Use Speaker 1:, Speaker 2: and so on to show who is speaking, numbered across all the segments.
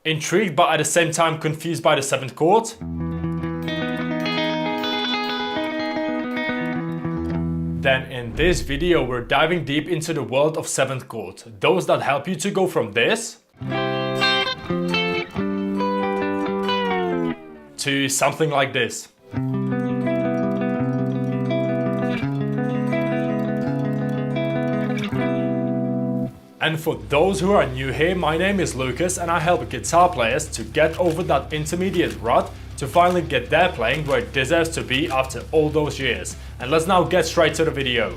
Speaker 1: Intrigued but at the same time confused by the 7th chord? Then in this video we're diving deep into the world of 7th chords, those that help you to go from this to something like this. And for those who are new here, my name is Lucas and I help guitar players to get over that intermediate rut to finally get their playing where it deserves to be after all those years. And let's now get straight to the video.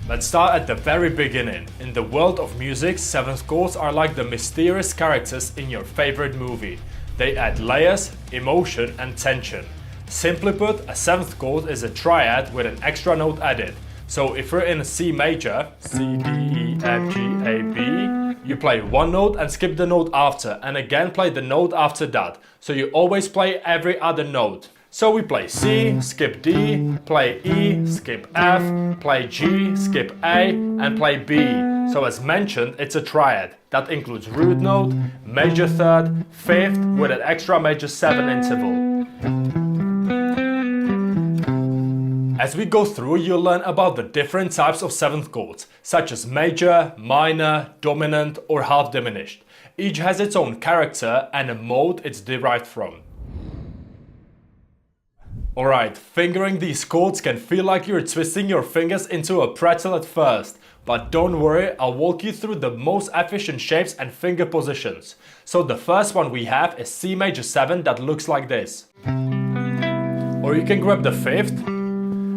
Speaker 1: Let's start at the very beginning. In the world of music, 7th chords are like the mysterious characters in your favorite movie. They add layers, emotion and tension. Simply put, a 7th chord is a triad with an extra note added. So if we're in a C major, C, D, E, F, G, A, B, you play one note and skip the note after, and again play the note after that. So you always play every other note. So we play C, skip D, play E, skip F, play G, skip A, and play B. So as mentioned, it's a triad. That includes root note, major 3rd, 5th with an extra major 7 interval. As we go through, you'll learn about the different types of 7th chords, such as major, minor, dominant or half diminished. Each has its own character and a mode it's derived from. Alright, fingering these chords can feel like you're twisting your fingers into a pretzel at first, but don't worry, I'll walk you through the most efficient shapes and finger positions. So the first one we have is C major 7 that looks like this. Or you can grab the 5th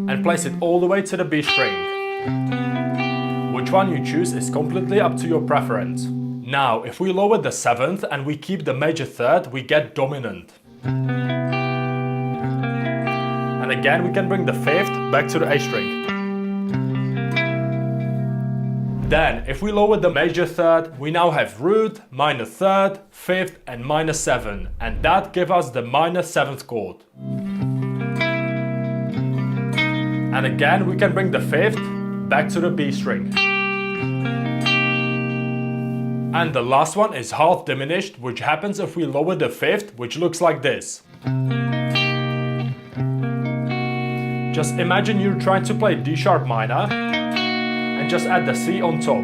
Speaker 1: and place it all the way to the B string. Which one you choose is completely up to your preference. Now, if we lower the 7th and we keep the major 3rd, we get dominant. And again, we can bring the 5th back to the A string. Then, if we lower the major 3rd, we now have root, minor 3rd, 5th and minor 7. And that gives us the minor 7th chord. And again, we can bring the 5th back to the B string. And the last one is half diminished, which happens if we lower the 5th, which looks like this. Just imagine you're trying to play D sharp minor and just add the C on top.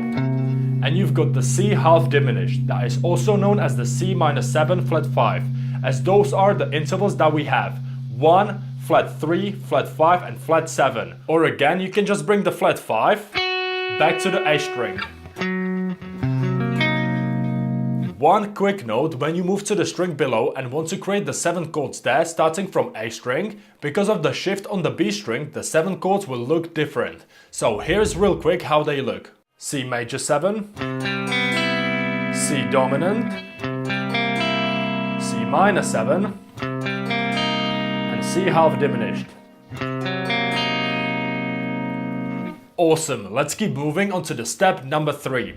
Speaker 1: And you've got the C half diminished, that is also known as the C minor 7 flat 5, as those are the intervals that we have. 1, flat 3, flat 5 and flat 7. Or again, you can just bring the flat 5 back to the A string. One quick note, when you move to the string below and want to create the 7 chords there starting from A string, because of the shift on the B string, the 7 chords will look different. So here's real quick how they look. C major 7, C dominant, C minor 7, C half diminished. Awesome, let's keep moving on to the step number 3.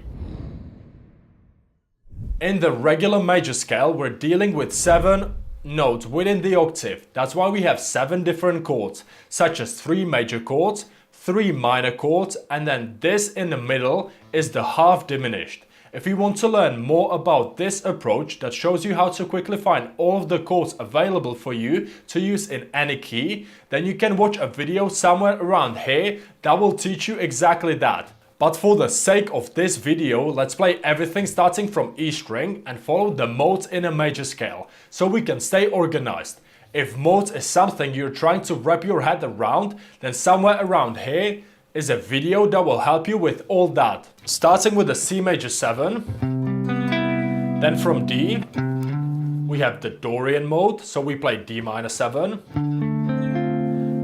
Speaker 1: In the regular major scale, we're dealing with 7 notes within the octave. That's why we have 7 different chords, such as 3 major chords, 3 minor chords, and then this in the middle is the half diminished. If you want to learn more about this approach that shows you how to quickly find all of the chords available for you to use in any key, then you can watch a video somewhere around here that will teach you exactly that. But for the sake of this video, let's play everything starting from E string and follow the modes in a major scale, so we can stay organized. If modes is something you're trying to wrap your head around, then somewhere around here is a video that will help you with all that. Starting with the C major 7, then from D, we have the Dorian mode, so we play D minor 7.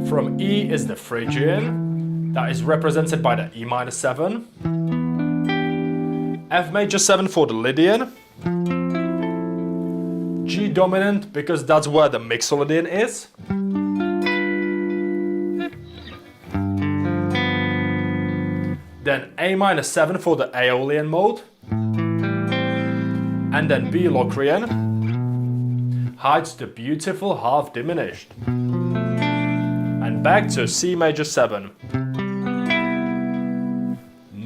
Speaker 1: From E is the Phrygian, that is represented by the E minor 7. F major 7 for the Lydian. G dominant, because that's where the Mixolydian is. Then A minor 7 for the Aeolian mode. And then B Locrian hides the beautiful half diminished. And back to C major 7.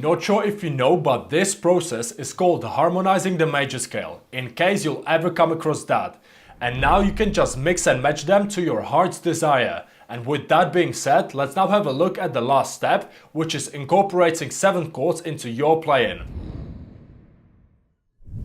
Speaker 1: Not sure if you know, but this process is called harmonizing the major scale, in case you'll ever come across that. And now you can just mix and match them to your heart's desire. And with that being said, let's now have a look at the last step, which is incorporating 7 chords into your playing.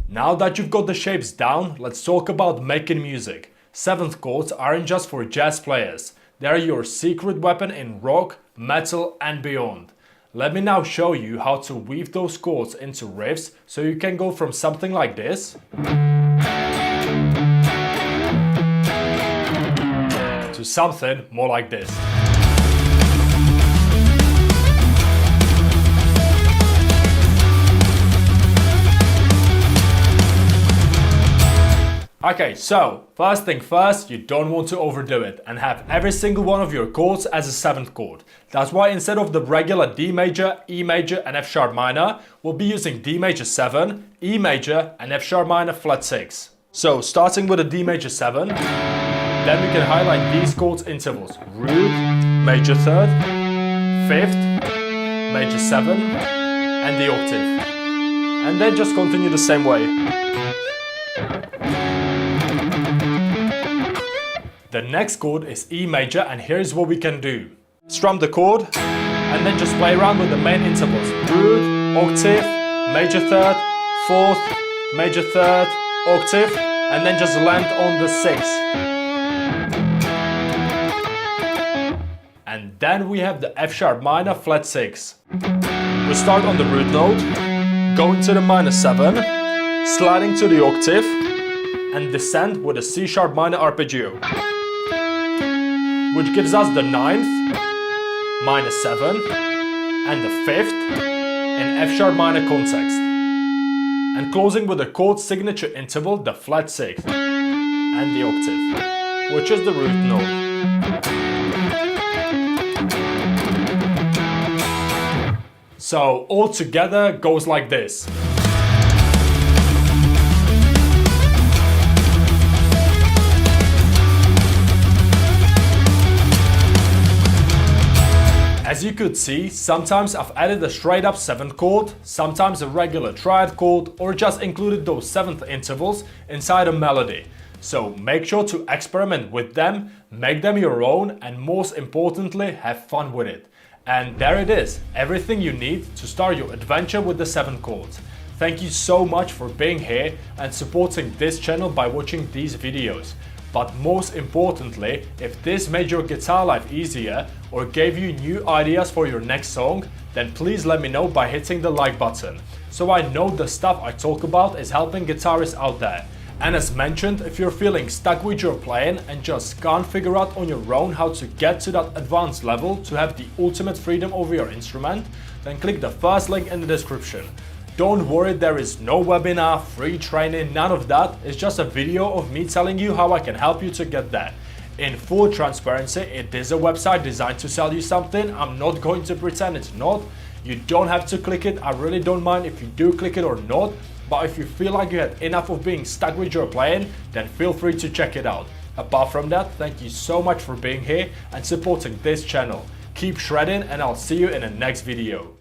Speaker 1: Now that you've got the shapes down, let's talk about making music. 7th chords aren't just for jazz players. They're your secret weapon in rock, metal and beyond. Let me now show you how to weave those chords into riffs so you can go from something like this to something more like this. Okay, so first thing first, you don't want to overdo it and have every single one of your chords as a 7th chord. That's why instead of the regular D major, E major and F sharp minor, we'll be using D major 7, E major and F sharp minor flat 6. So starting with a D major 7, then we can highlight these chords intervals: root, major 3rd, 5th, major 7 and the octave. And then just continue the same way. The next chord is E major, and here's what we can do. Strum the chord and then just play around with the main intervals: root, octave, major 3rd, 4th, major 3rd, octave, and then just land on the 6th. And then we have the F sharp minor flat 6. We start on the root note, going to the minor 7, sliding to the octave, and descend with a C sharp minor arpeggio, which gives us the 9th, minor 7, and the 5th in F sharp minor context. And closing with the chord signature interval, the flat 6th, and the octave, which is the root note. So all together goes like this. As you could see, sometimes I've added a straight up 7th chord, sometimes a regular triad chord, or just included those 7th intervals inside a melody. So make sure to experiment with them, make them your own, and most importantly, have fun with it. And there it is, everything you need to start your adventure with the 7 chords. Thank you so much for being here and supporting this channel by watching these videos. But most importantly, if this made your guitar life easier or gave you new ideas for your next song, then please let me know by hitting the like button, so I know the stuff I talk about is helping guitarists out there. And as mentioned, if you're feeling stuck with your playing and just can't figure out on your own how to get to that advanced level to have the ultimate freedom over your instrument, then click the first link in the description. Don't worry, there is no webinar, free training, none of that. It's just a video of me telling you how I can help you to get there. In full transparency, it is a website designed to sell you something. I'm not going to pretend it's not. You don't have to click it. I really don't mind if you do click it or not. But if you feel like you had enough of being stuck with your playing, then feel free to check it out. Apart from that, thank you so much for being here and supporting this channel. Keep shredding, and I'll see you in the next video.